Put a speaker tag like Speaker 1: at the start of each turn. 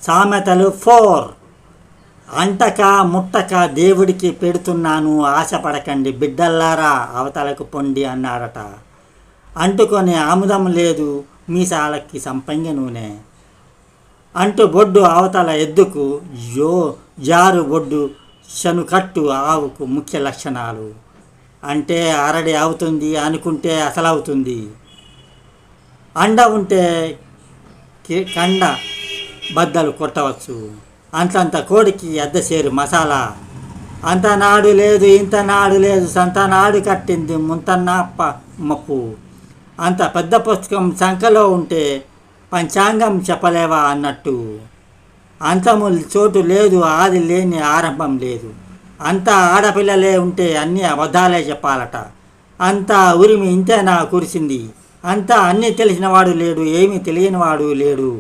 Speaker 1: సామెతలు 4. అంటక ముట్టక దేవుడికి పెడుతున్నాను, ఆశపడకండి బిడ్డల్లారా అవతలకు పొండి అన్నాడట. అంటుకొని ఆముదం లేదు మీసాలకి సంపంగి నూనె. అంటు బొడ్డు అవతల ఎద్దుకు, జారు బొడ్డు శనుకట్టు ఆవుకు ముఖ్య లక్షణాలు. అంటే అరడి అవుతుంది అనుకుంటే అసలవుతుంది. అండ ఉంటే కండ బద్దలు కొట్టవచ్చు. అంతంత కోడికి అద్దసేరు మసాలా. అంత నాడు లేదు ఇంత నాడు లేదు సంతనాడు కట్టింది ముంతన్నప్ప మప్పు. అంత పెద్ద పుస్తకం సంఖలో ఉంటే పంచాంగం చెప్పలేవా అన్నట్టు. అంతము చోటు లేదు ఆది లేని ఆరంభం లేదు. అంతా ఆడపిల్లలే ఉంటే అన్నీ అబద్ధాలే చెప్పాలట. అంతా ఉరిమి ఇంతేనా కురిసింది. అంతా అన్నీ తెలిసినవాడు లేడు, ఏమీ తెలియనివాడు లేడు.